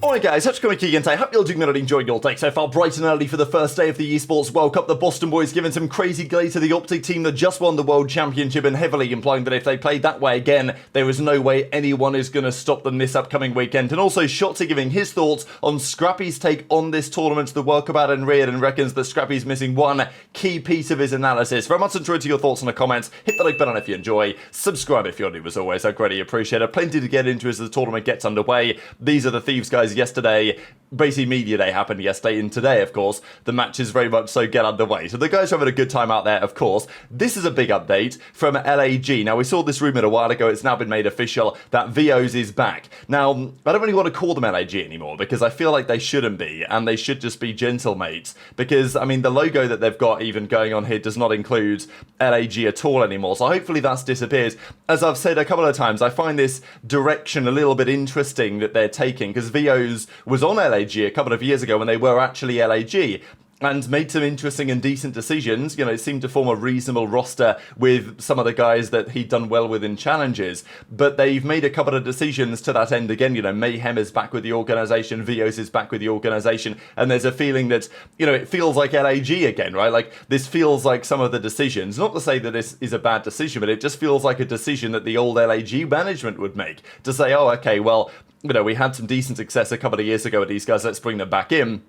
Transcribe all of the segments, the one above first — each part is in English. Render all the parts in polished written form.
Alright guys, such a key and I hope you're doing good and enjoying your day so far. Bright and early for the first day of the Esports World Cup. The Boston boys giving some crazy glee to the OpTic team that just won the World Championship and heavily implying that if they played that way again, there is no way anyone is going to stop them this upcoming weekend. And also Shotzzy giving his thoughts on Scrappy's take on this tournament, the World Cup out in Riyadh, and reckons that Scrappy's missing one key piece of his analysis. Very much enjoyed to your thoughts in the comments. Hit the like button if you enjoy. Subscribe if you're new as always. I greatly appreciate it. Plenty to get into as the tournament gets underway. These are the Thieves guys yesterday. Basically, Media Day happened yesterday, and today, of course, the matches very much so get underway. So the guys are having a good time out there, of course. This is a big update from LAG. Now, we saw this rumored a while ago. It's now been made official that VOs is back. Now, I don't really want to call them LAG anymore because I feel like they shouldn't be, and they should just be Gentlemates. Because, I mean, the logo that they've got even going on here does not include LAG at all anymore. So hopefully that's disappeared. As I've said a couple of times, I find this direction a little bit interesting that they're taking because VOs was on LAG a couple of years ago when they were actually LAG and made some interesting and decent decisions. You know, it seemed to form a reasonable roster with some of the guys that he'd done well with in challenges. But they've made a couple of decisions to that end again. You know, Mayhem is back with the organisation, Vios is back with the organisation, and there's a feeling that, you know, it feels like LAG again, right? Like, this feels like some of the decisions, not to say that this is a bad decision, but it just feels like a decision that the old LAG management would make. To say, oh, okay, well, you know, we had some decent success a couple of years ago with these guys, let's bring them back in.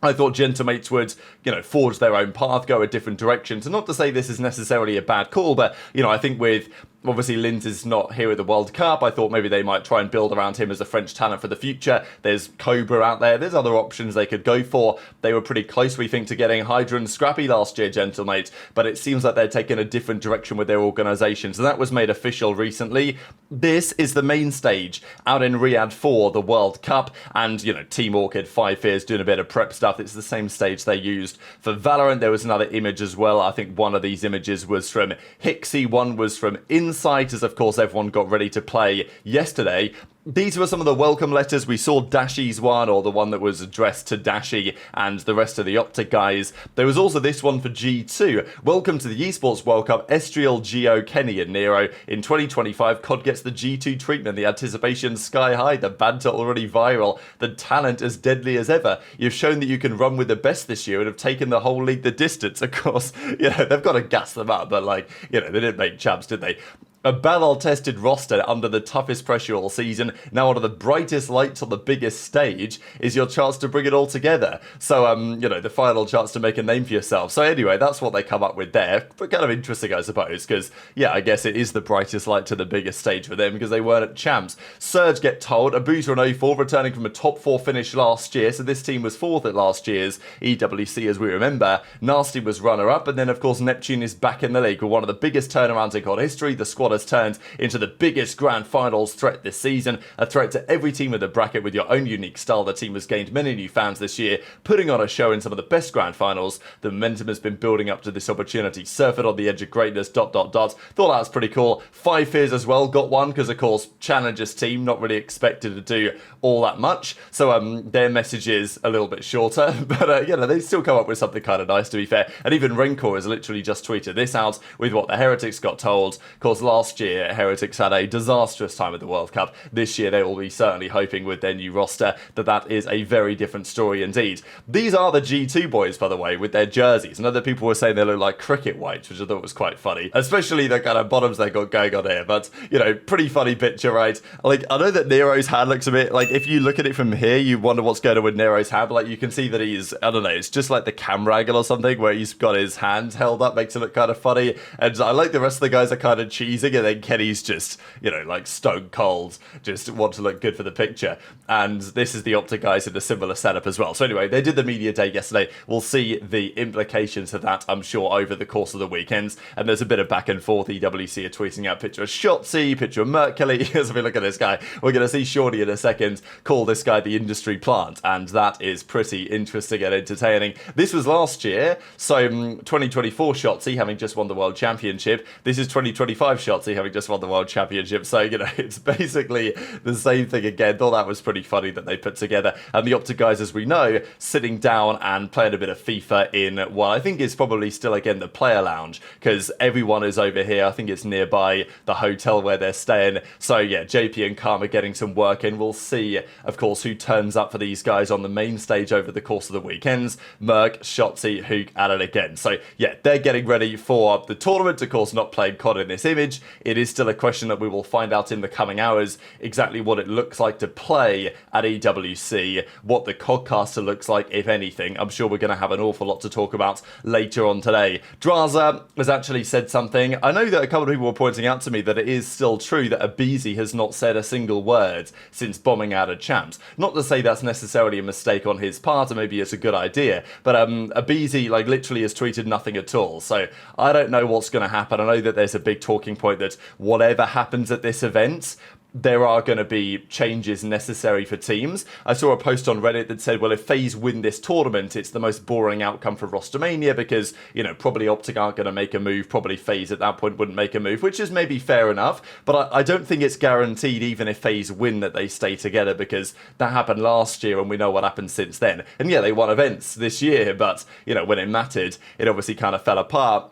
I thought Gentlemates would, you know, forge their own path, go a different direction. So not to say this is necessarily a bad call, but, you know, I think with, obviously Linz is not here at the World Cup, I thought maybe they might try and build around him as a French talent for the future. There's Cobra out there, there's other options they could go for. They were pretty close, we think, to getting HyDra and Scrappy last year, Gentlemates, but it seems like they're taking a different direction with their organisation. So that was made official recently. This is the main stage out in Riyadh for the World Cup, and, you know, Team Orchid, 5 Fears doing a bit of prep stuff. It's the same stage they used for Valorant. There was another image as well. I think one of these images was from Hixie, one was from Insight, as of course everyone got ready to play yesterday. These were some of the welcome letters. We saw Dashy's one, or the one that was addressed to Dashy and the rest of the OpTic guys. There was also this one for G2. Welcome to the Esports World Cup, Estriel, Geo, Kenny and Nero. In 2025, COD gets the G2 treatment. The anticipation sky high, the banter already viral, the talent as deadly as ever. You've shown that you can run with the best this year and have taken the whole league the distance. Of course, you know, they've got to gas them up, but, like, you know, they didn't make champs, did they? A battle-tested roster under the toughest pressure all season. Now one of the brightest lights on the biggest stage is your chance to bring it all together. So, you know, the final chance to make a name for yourself. So anyway, that's what they come up with there. But kind of interesting, I suppose, because, yeah, I guess it is the brightest light to the biggest stage for them because they weren't at champs. Surge get told, Abuzah and 04 returning from a top 4 finish last year. So this team was 4th at last year's EWC, as we remember. Nastie was runner-up, and then, of course, Neptune is back in the league with one of the biggest turnarounds in COD history. The squad has turned into the biggest grand finals threat this season, a threat to every team in the bracket with your own unique style. The team has gained many new fans this year, putting on a show in some of the best grand finals. The momentum has been building up to this opportunity. Surf it on the edge of greatness, ... Thought that was pretty cool. 5 Fears as well got one because, of course, Challengers team, not really expected to do all that much. So their message is a little bit shorter, but, you know, they still come up with something kind of nice, to be fair. And even Rencor has literally just tweeted this out with what the Heretics got told. Of course, last year, Heretics had a disastrous time at the World Cup. This year, they will be certainly hoping with their new roster that is a very different story indeed. These are the G2 boys, by the way, with their jerseys. And other people were saying they look like cricket whites, which I thought was quite funny. Especially the kind of bottoms they got going on here. But, you know, pretty funny picture, right? Like, I know that Nero's hand looks a bit, like, if you look at it from here, you wonder what's going on with Nero's hand. But, like, you can see that he's, I don't know, it's just like the camera angle or something where he's got his hand held up, makes it look kind of funny. And I like the rest of the guys are kind of cheesing, and then Kenny's just, you know, like stone cold, just want to look good for the picture. And this is the OpTic guys in a similar setup as well. So anyway, they did the media day yesterday. We'll see the implications of that, I'm sure, over the course of the weekends. And there's a bit of back and forth. EWC are tweeting out picture of Shotzzy, picture of Mercules. As we look at this guy, we're going to see Shorty in a second call this guy the industry plant. And that is pretty interesting and entertaining. This was last year. So 2024 Shotzzy, having just won the World Championship. This is 2025 Shotzzy, Shotzzy having just won the World Championship. So, you know, it's basically the same thing again. Thought that was pretty funny that they put together. And the OpTic guys, as we know, sitting down and playing a bit of FIFA in what I think is probably still, again, the player lounge, because everyone is over here. I think it's nearby the hotel where they're staying. So, yeah, JP and Calm are getting some work in. We'll see, of course, who turns up for these guys on the main stage over the course of the weekends. Merc, Shotzzy, Huke at it again. So, yeah, they're getting ready for the tournament. Of course, not playing COD in this image. It is still a question that we will find out in the coming hours exactly what it looks like to play at EWC, what the CODcaster looks like, if anything. I'm sure we're going to have an awful lot to talk about later on today. Drazah has actually said something. I know that a couple of people were pointing out to me that it is still true that aBeZy has not said a single word since bombing out of champs. Not to say that's necessarily a mistake on his part, or maybe it's a good idea, but aBeZy like literally has tweeted nothing at all. So I don't know what's going to happen. I know that there's a big talking point that whatever happens at this event, there are going to be changes necessary for teams. I saw a post on Reddit that said, well, if FaZe win this tournament, it's the most boring outcome for Rostermania because, you know, probably OpTic aren't going to make a move. Probably FaZe at that point wouldn't make a move, which is maybe fair enough. But I don't think it's guaranteed, even if FaZe win, that they stay together, because that happened last year and we know what happened since then. And yeah, they won events this year, but, you know, when it mattered, it obviously kind of fell apart.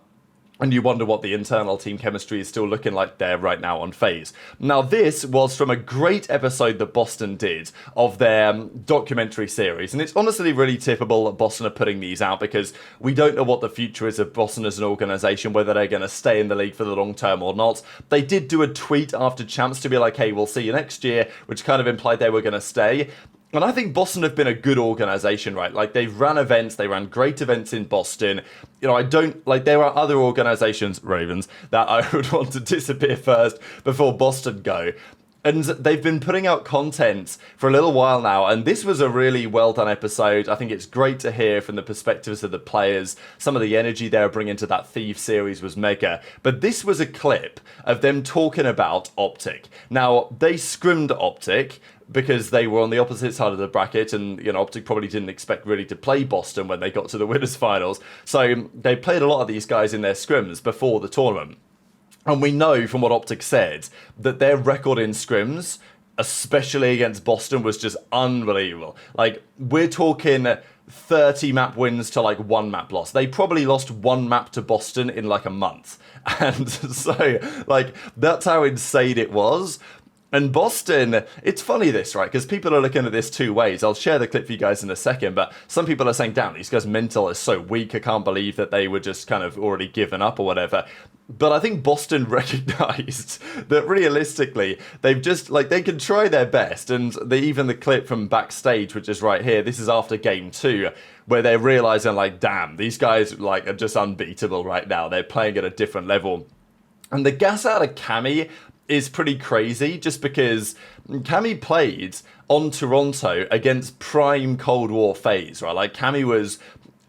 And you wonder what the internal team chemistry is still looking like there right now on FaZe. Now, this was from a great episode that Boston did of their documentary series. And it's honestly really typical that Boston are putting these out because we don't know what the future is of Boston as an organisation, whether they're going to stay in the league for the long term or not. They did do a tweet after champs to be like, hey, we'll see you next year, which kind of implied they were going to stay. And I think Boston have been a good organisation, right? Like, they've ran events, they ran great events in Boston. You know, I don't, like, there are other organisations, Ravens, that I would want to disappear first before Boston go. And they've been putting out content for a little while now, and this was a really well done episode. I think it's great to hear from the perspectives of the players. Some of the energy they were bringing to that Thieves series was mega. But this was a clip of them talking about OpTic. Now, they scrimmed OpTic because they were on the opposite side of the bracket, and, you know, OpTic probably didn't expect really to play Boston when they got to the winners finals. So they played a lot of these guys in their scrims before the tournament. And we know from what OpTic said that their record in scrims, especially against Boston, was just unbelievable. Like, we're talking 30 map wins to like 1 map loss. They probably lost 1 map to Boston in like a month. And so, like, that's how insane it was. And Boston, it's funny this, right? Because people are looking at this two ways. I'll share the clip for you guys in a second, but some people are saying, damn, these guys' mental is so weak, I can't believe that they were just kind of already given up or whatever. But I think Boston recognized that realistically, they've just, like, they can try their best. And even the clip from backstage, which is right here, this is after game 2, where they're realizing, like, damn, these guys, like, are just unbeatable right now. They're playing at a different level. And the gas out of Cammy is pretty crazy, just because Cammy played on Toronto against prime Cold War FaZe, right? Like, Cammy was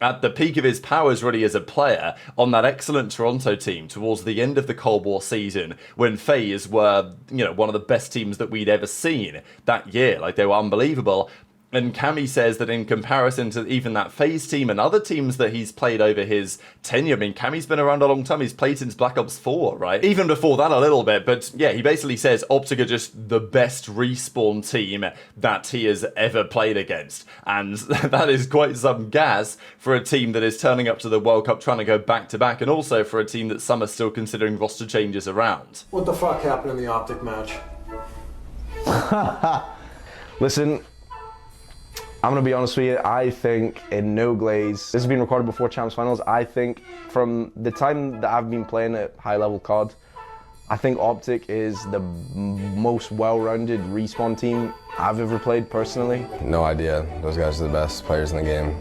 at the peak of his powers really as a player on that excellent Toronto team towards the end of the Cold War season, when FaZe were, you know, one of the best teams that we'd ever seen that year. Like, they were unbelievable. And Cammy says that in comparison to even that FaZe team and other teams that he's played over his tenure, I mean, Cammy's been around a long time. He's played since Black Ops 4, right? Even before that a little bit. But yeah, he basically says OpTic are just the best respawn team that he has ever played against. And that is quite some gas for a team that is turning up to the World Cup trying to go back-to-back, and also for a team that some are still considering roster changes around. What the fuck happened in the OpTic match? Listen, I'm going to be honest with you, I think in no glaze, this has been recorded before Champs Finals, I think from the time that I've been playing at high level COD, I think OpTic is the most well-rounded respawn team I've ever played personally. No idea. Those guys are the best players in the game.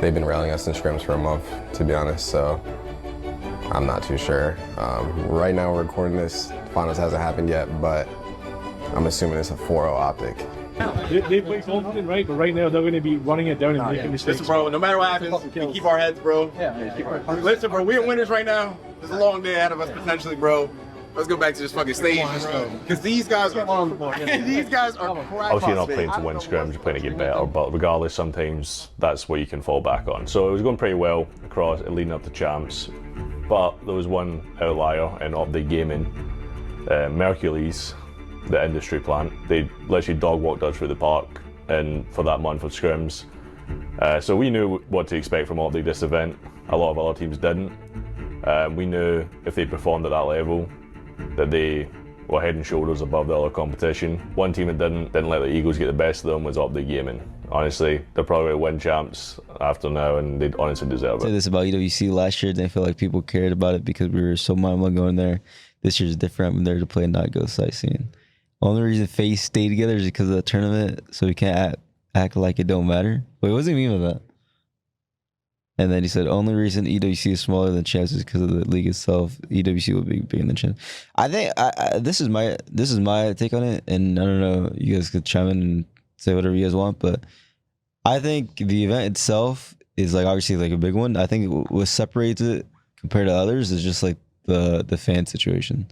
They've been rallying us in scrims for a month, to be honest, so I'm not too sure. Right now we're recording this, finals hasn't happened yet, but I'm assuming it's a 4-0 OpTic. They play confident, right? But right now they're going to be running it down and making mistakes. Listen, bro, no matter what happens, we keep our heads, bro. Listen, bro, we're winners right now. There's a long day ahead of us potentially, bro. Let's go back to this fucking stage, bro. Because these guys are these guys are crap. Obviously, you're not playing to win scrims, you're playing to get better. But regardless, sometimes that's what you can fall back on. So it was going pretty well across leading up to champs. but there was one outlier in OpTic Gaming, Mercules, the industry plant. They literally dog walked us through the park and for that month of scrims. So we knew what to expect from OpTic this event. A lot of other teams didn't. We knew if they performed at that level that they were head and shoulders above the other competition. One team that didn't let the egos get the best of them was OpTic Gaming. Honestly, they're probably going to win champs after now, and they honestly deserve it. I said this about EWC last year, and I feel like people cared about it because we were so mind going there. This year's different. I'm there to play, not go sightseeing. Only reason FaZe stayed together is because of the tournament, so we can't act like it don't matter. Wait, what does he mean by that? And then he said, only reason EWC is smaller than champs is because of the league itself. EWC will be bigger than champs. I think this is my take on it, and I don't know, you guys could chime in and say whatever you guys want, but I think the event itself is like obviously like a big one. I think what separates it compared to others is just like the fan situation.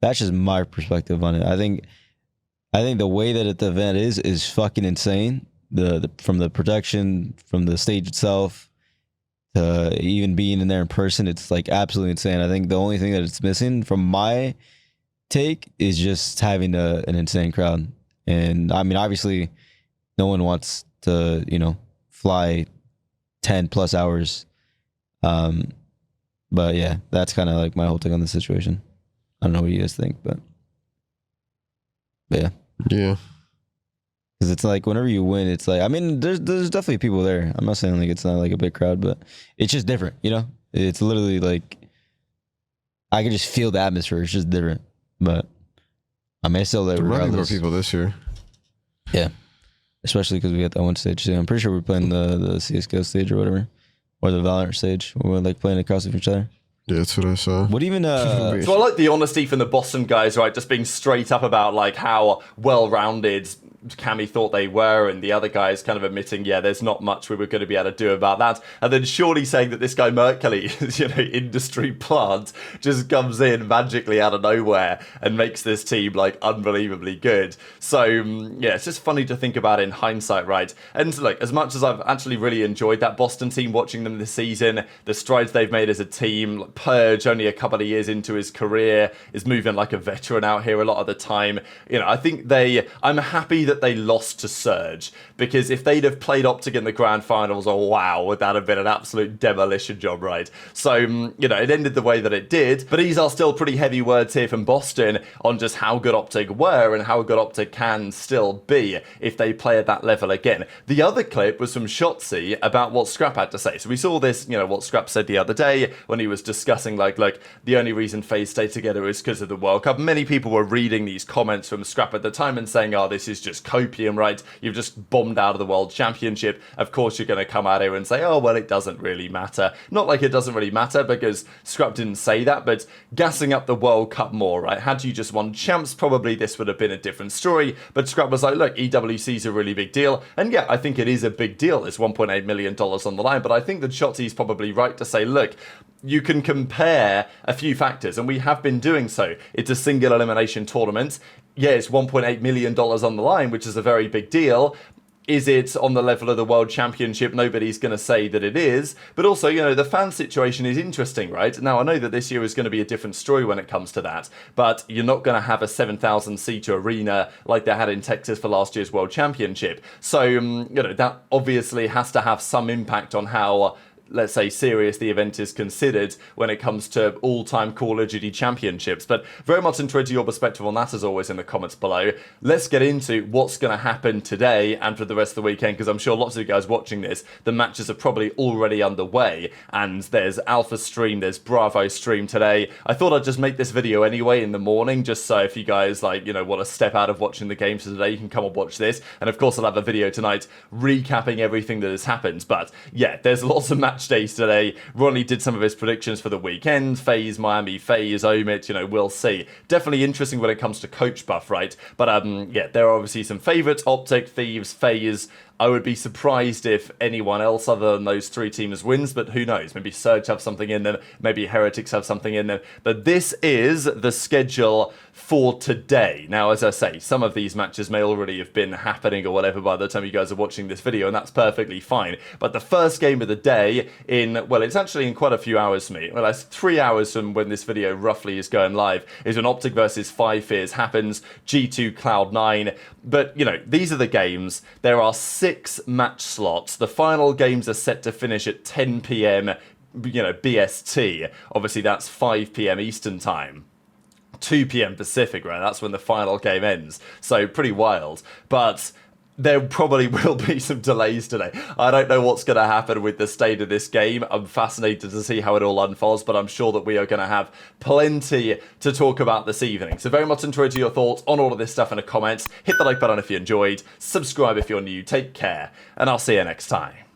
That's just my perspective on it. I think the way that the event is fucking insane. From the production, from the stage itself, to even being in there in person, it's like absolutely insane. I think the only thing that it's missing from my take is just having an insane crowd. And I mean, obviously, no one wants to, fly 10 plus hours. But yeah, that's kind of like my whole take on the situation. I don't know what you guys think, but yeah. Yeah. Because it's like whenever you win, it's like, I mean, there's definitely people there. I'm not saying like it's not like a big crowd, but it's just different, It's literally like, I can just feel the atmosphere. It's just different. But I may still there regardless. More people this year. Yeah. Especially because we got that one stage too. I'm pretty sure we're playing the CSGO stage or whatever. Or the Valorant stage. Where we're like playing across each other. Yeah, that's what I saw. What even So I like the honesty from the Boston guys, right? Just being straight up about like how well-rounded Cammy thought they were, and the other guys kind of admitting, yeah, there's not much we were going to be able to do about that. And then surely saying that this guy Mercules, industry plant, just comes in magically out of nowhere and makes this team like unbelievably good. So yeah, it's just funny to think about in hindsight, right? And like, as much as I've actually really enjoyed that Boston team, watching them this season, the strides they've made as a team, like Purge, only a couple of years into his career, is moving like a veteran out here a lot of the time. I think I'm happy that they lost to Surge, because if they'd have played OpTic in the grand finals, wow, would that have been an absolute demolition job, right? So, it ended the way that it did, but these are still pretty heavy words here from Boston on just how good OpTic were and how good OpTic can still be if they play at that level again. The other clip was from Shotzzy about what Scrap had to say. So we saw this, what Scrap said the other day when he was discussing like the only reason FaZe stayed together is because of the World Cup. Many people were reading these comments from Scrap at the time and saying, oh, this is just copium, right? You've just bombed out of the World Championship. Of course you're going to come out here and say, oh, well, it doesn't really matter. Not like it doesn't really matter, because Scrap didn't say that, but gassing up the World Cup more, right? Had you just won champs, probably this would have been a different story. But Scrap was like, look, EWC is a really big deal. And yeah, I think it is a big deal. It's $1.8 million on the line. But I think that Shotzzy is probably right to say, look, you can compare a few factors, and we have been doing so. It's a single elimination tournament. Yeah, it's $1.8 million on the line, which is a very big deal. Is it on the level of the World Championship? Nobody's going to say that it is. But also, the fan situation is interesting, right? Now, I know that this year is going to be a different story when it comes to that, but you're not going to have a 7,000-seat arena like they had in Texas for last year's World Championship. So, that obviously has to have some impact on how, let's say, serious the event is considered when it comes to all-time Call of Duty championships. But very much interested your perspective on that, as always, in the comments below. Let's get into what's going to happen today and for the rest of the weekend, because I'm sure lots of you guys watching this, the matches are probably already underway, and there's Alpha stream, there's Bravo stream today. I thought I'd just make this video anyway in the morning, just so if you guys want to step out of watching the games for today, you can come and watch this. And of course I'll have a video tonight recapping everything that has happened. But yeah, there's lots of match days today. Ronnie did some of his predictions for the weekend. FaZe, Miami, FaZe, Omit, we'll see. Definitely interesting when it comes to coach buff, right? But yeah, there are obviously some favourites. OpTic, Thieves, FaZe, I would be surprised if anyone else other than those 3 teams wins, but who knows? Maybe Surge have something in them, maybe Heretics have something in them. But this is the schedule for today. Now, as I say, some of these matches may already have been happening or whatever by the time you guys are watching this video, and that's perfectly fine. But the first game of the day well, it's actually in quite a few hours for me. Well, that's 3 hours from when this video roughly is going live, is when OpTic versus 5Fears happens, G2 Cloud9. But, you know, these are the games. There are 6 match slots. The final games are set to finish at 10 p.m, you know, BST. Obviously, that's 5 p.m. Eastern Time. 2 p.m. Pacific, right? That's when the final game ends. So, pretty wild. But there probably will be some delays today. I don't know what's going to happen with the state of this game. I'm fascinated to see how it all unfolds, but I'm sure that we are going to have plenty to talk about this evening. So very much enjoyed your thoughts on all of this stuff in the comments. Hit the like button if you enjoyed. Subscribe if you're new. Take care, and I'll see you next time.